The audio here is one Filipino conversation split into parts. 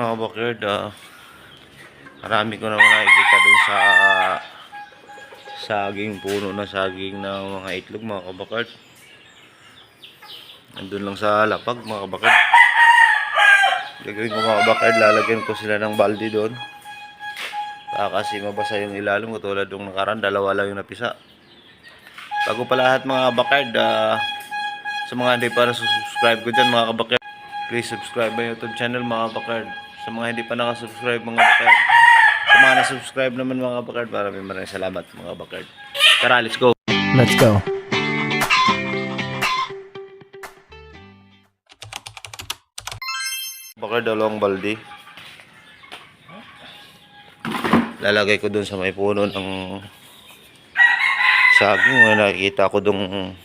mga bakerd, marami ko naman nakikita dun sa saging, puno na saging ng mga itlog mga kabakerd. Nandun lang sa lapag mga kabakerd. Gagawin ko mga kabakerd, lalagyan ko sila ng balde doon kasi mabasa yung ilalim, katulad yung nakaraan, dalawa lang yung napisa. Bago pa lahat mga kabakerd, sa mga hindi pa na-subscribe ko dyan mga kabakerd, please subscribe my YouTube channel mga kabakerd. Sa mga hindi pa nakasubscribe mga kabakerd, sa mga na-subscribe naman mga kabakerd, maraming salamat mga kabakerd. Tara, let's go! Let's go. Bakerd, dalawang balde. Lalagay ko dun sa may puno ng saging. Nakikita ko dong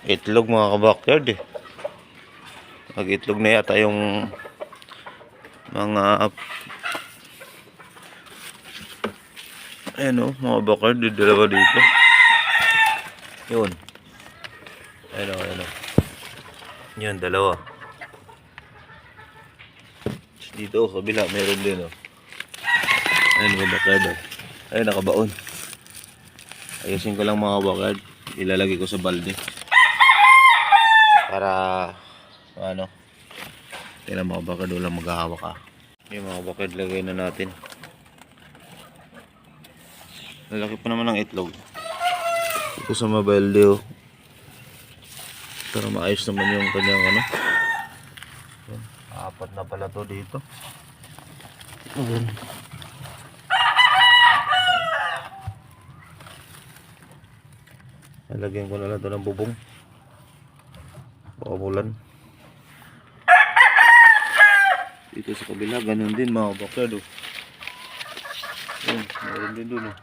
itlog mga kabakerd eh. Mag-itlog na yata yung mga ayan o mga bakerd, dalawa dito. Yun. Ayan o, ayan o. Yun, dalawa. Dito kabila meron din o. Ayan mga bakerd o. Ayan, nakabaon. Ayusin ko lang mga bakerd. Ilalagay ko sa balde para ano, tingnan mga bakerd, walang maghahawak ka. Yung mga bakerd, lagay na natin. Lalaki pa naman ang itlog. Ito sa mabalde o, para maayos naman yung kanyang ano. Apat na pala to dito. Ayan. Nalagyan ko na lang ito ng bubong. Pakulan. Dito sa kabila, ganun din mga bakerd o. Ayan, meron din dun o.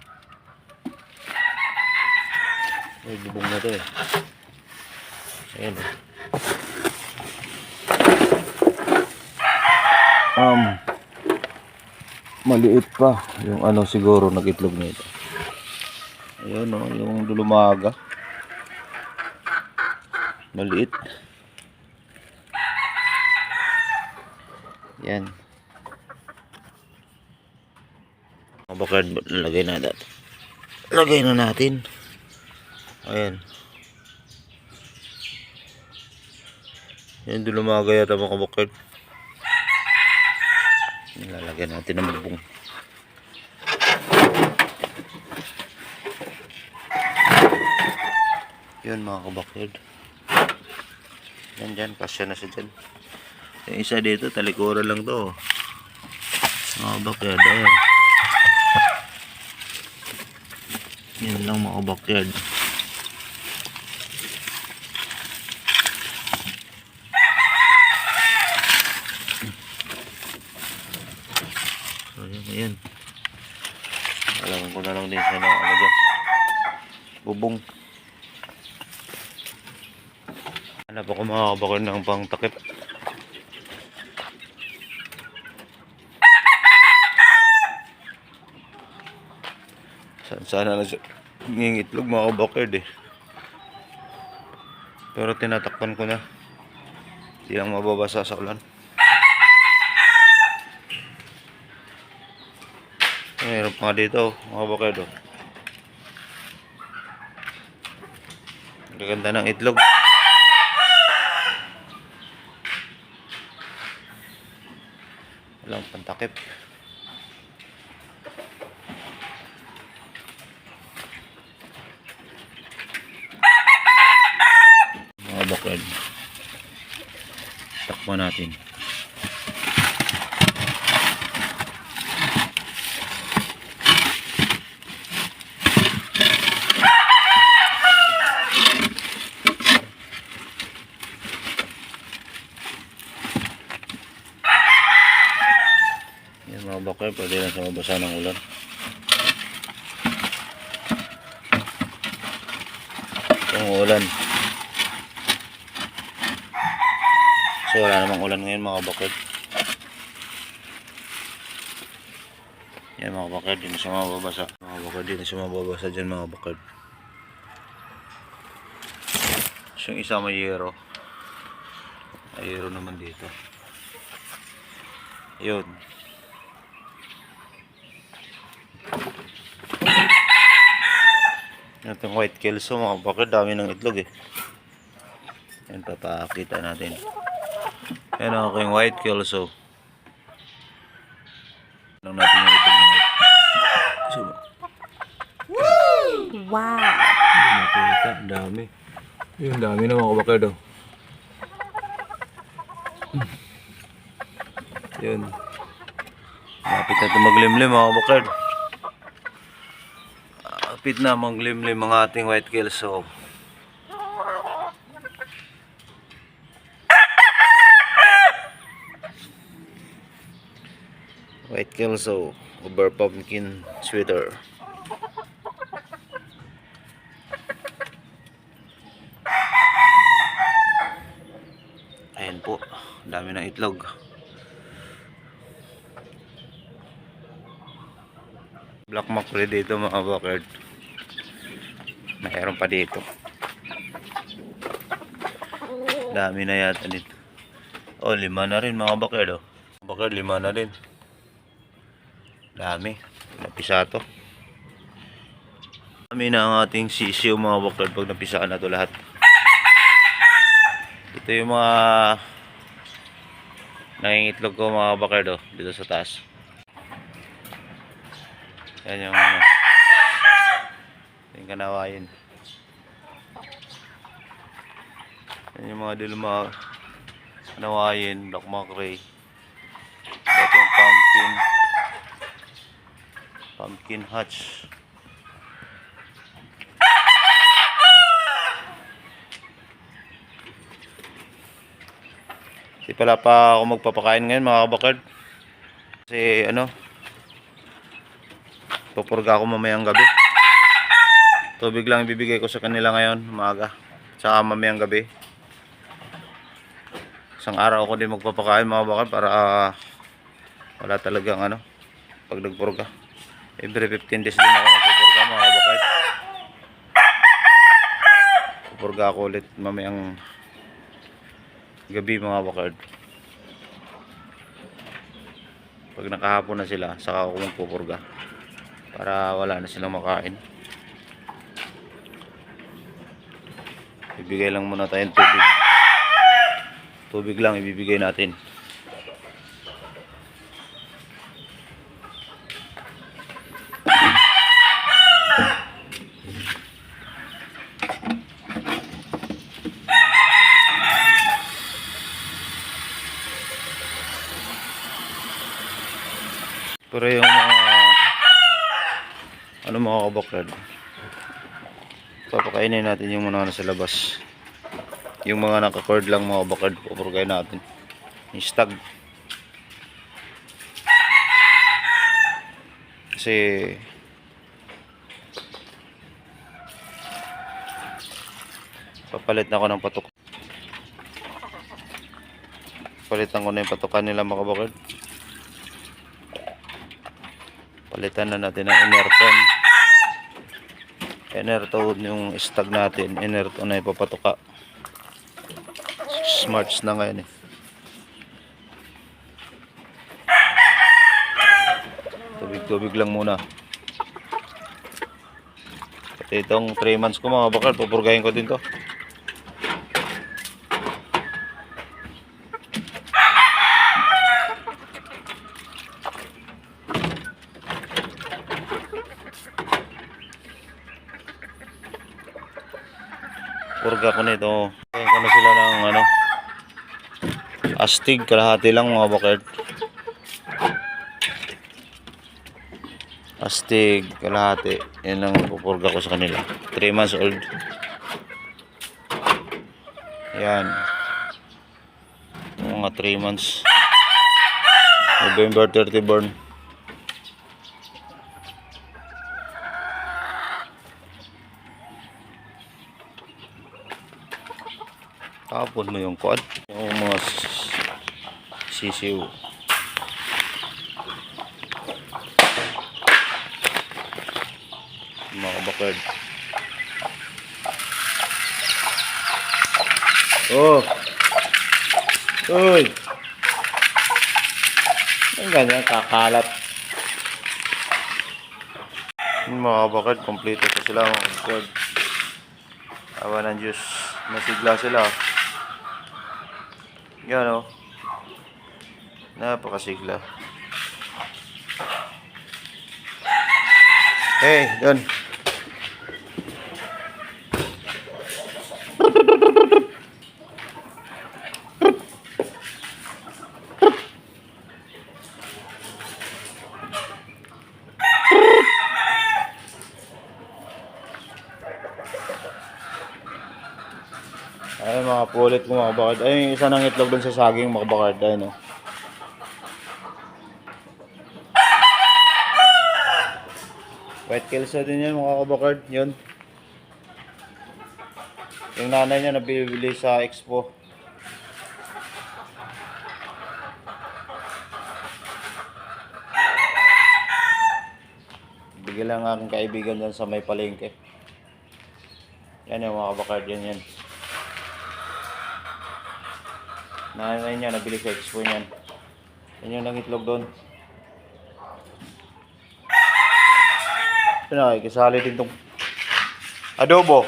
May bubong na to eh. Ayan o. Maliit pa yung ano siguro nag-itlog nito. Ayun o, yung dulumaga. Maliit. Yan. Mga bakerd, lagay na natin. Lagay na natin. Ayan. Yan, dulumaga yata mga bakerd. Nilalagyan natin ng bubong. Yun mga kabakerd. Yan dyan, kasya na siya dyan. Yung isa dito, talikuran lang to. Mga kabakerd, ayan. Yan lang mga kabakerd. So yan. Alam ko na lang din siya na ano dyan. Bubong. Hanap ako mga kabakerd ng pang takip. Sana na ng itlog mga kabakerd eh. Pero tinatakpan ko na. Hindi lang mababasa sa ulan. Mayroon pa nga dito mga kabakerd oh. Ang ganda ng itlog. Walang pantakip. Mga bakerd, takpan natin. Yan mga bakerd, pwede lang sa mabasa ng ulan. Itong ulan. So wala namang ulan ngayon mga bakerd. Yan mga bakerd, hindi na siya mababasa. Mga bakerd, hindi na siya mababasa dyan mga bakerd. So yung isa may yero. May yero naman dito. Yun. Itong white kelso mga bakit dami ng itlog eh. Yan, papakita natin. Yan ang aking white kelso. Lang natin yung itlog ng white. So, Wow! Nakita, dami. Yung dami na mga kabakard oh. yun. Lapit na ito maglimlim mga bakit. Lapit na maglimlim ang ating white kelso. White kelso over pumpkin sweater. Ayan po, dami ng itlog. Black mackerel dito mga bakard. Mayroon pa dito. Dami na yata dito. Oh, 5 na rin mga bakard oh. Bakard 5 na rin. Dami. Napisa to. Dami na ang ating sisiyo mga bakard pag napisaan na to lahat. Ito yung mga nangingitlog ko mga bakard oh, dito sa taas. Yan yung ano. Yung kanawain. Yan yung mga dilma kanawain, black mackerel. Ito yung pumpkin hatch. Di pala pa ako magpapakain ngayon mga kabakard. Kasi ano, pupurga ako mamayang gabi. Tubig lang ibibigay ko sa kanila ngayon, umaga. Saka mamayang gabi. Isang araw ako din magpapakain mga kabakard para wala talagang ano, pag nagpurga. Every 15 days din ako nagpupurga mga kabakard. Pupurga ako ulit mamayang gabi mga bakard. Pag nakahapon na sila, saka ako magpupurga para wala na silang makain. Ibigay lang muna tayong tubig. Tubig lang ibibigay natin. Pero yung mga kabakard, papakainin natin yung mga nasa labas. Yung mga naka-cord lang mga kabakard, pupurgayin natin. Yung stag. Kasi papalit na ako ng patok. Palitan ko na yung patokan nila mga kabakard. Palitan na natin ang inerton. Inerton yung stag natin. Inerton na ipapatoka. Smarts na ngayon eh. Tubig lang muna. Pati itong 3 months ko mga bakal, pupurgahin ko din to. Purga ko nito. Kaya ko na sila ng ano, astig, kalahati lang mga bakal. Astig, kalahati. Yan ang pupurga ko sa kanila. 3 months old. Yan. Mga 3 months. November 30 born. Tapon mo yung quad. Yung mga sisiw. Mga kabakard. Oh! Uy! Yung ganyan, kakalat. Yung mga kabakard, kompleto pa sila mga kabakard. Awa ng Diyos, masigla sila. Yan o. Napakasigla. Hey, doon. Ay, mga pulit ko mga kabakard. Ay, yung isa ng itlog doon sa saging mga kabakard. Ayun o. White Kelso din yan mga kabakard. Yun. Yung nanay niya nabibili sa Expo. Bigyan lang aking kaibigan dyan sa may palengke. Yan yung mga kabakard. Yan yan. Nanay niya nabili sa Expo niyan. Yan yung nangitlog doon. Kasali din tong adobo.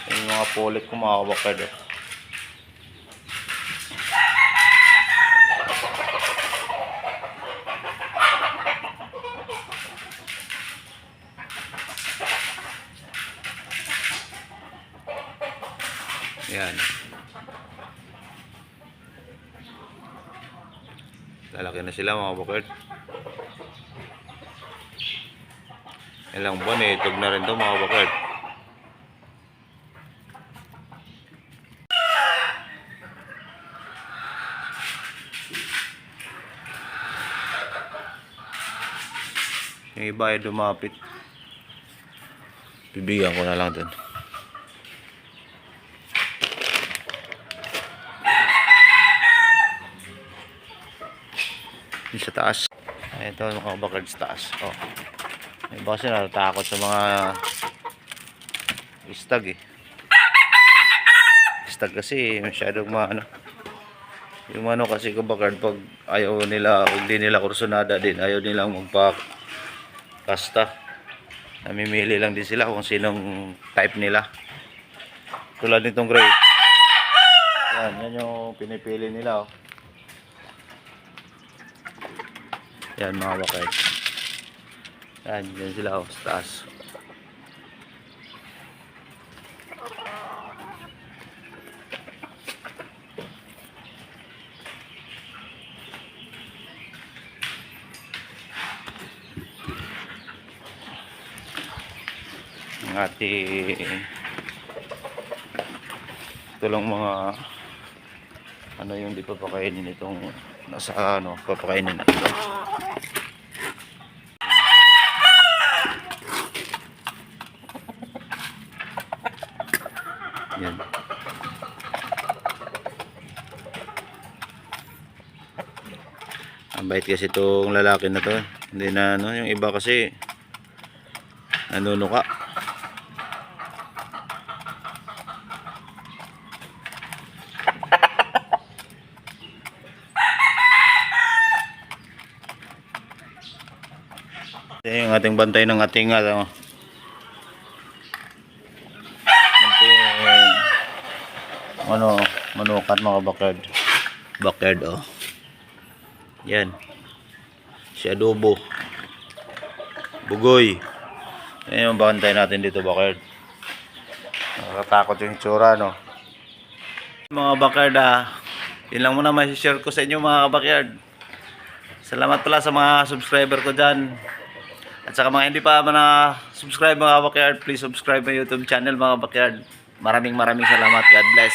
Yung mga pulit ko mga kabakard. Yan. Lalaki na sila mga kabakard. Ilang buwan eh, itog na rin to mga kabakard. Yung iba ay dumapit. Bibigyan ko na lang dun. Yung sa taas. Ay, ito mga kabakard sa taas. Oh. May iba kasi natatakot sa mga istag eh. Istag kasi masyadong maano. Yung ano kasi kabakard pag ayaw nila, pag di nila kursunada din, ayaw nilang magpa-kasta. Namimili lang din sila kung sinong type nila. Tulad nitong gray. Yan yung pinipili nila oh. Yan mga kabakard. Yan sila oh, sa taas. Ang ating ito lang mga ano yung di pa pakainin itong nasa ano, papakainin natin. Yan. Ang bait kasi itong lalaki na to. Hindi na ano, yung iba kasi nanunuka. Yan yung ating bantay ng ating ano, manukat mga backyard. Backyard oh. Yan. Si adobo. Bugoy. Yan yung bantay natin dito backyard. Nakakatakot yung itsura no. Mga backyard yun lang muna may share ko sa inyo mga backyard. Salamat pala sa mga subscriber ko dyan. At saka mga hindi pa subscribe mga backyard, please subscribe my YouTube channel mga backyard. Maraming salamat. God bless.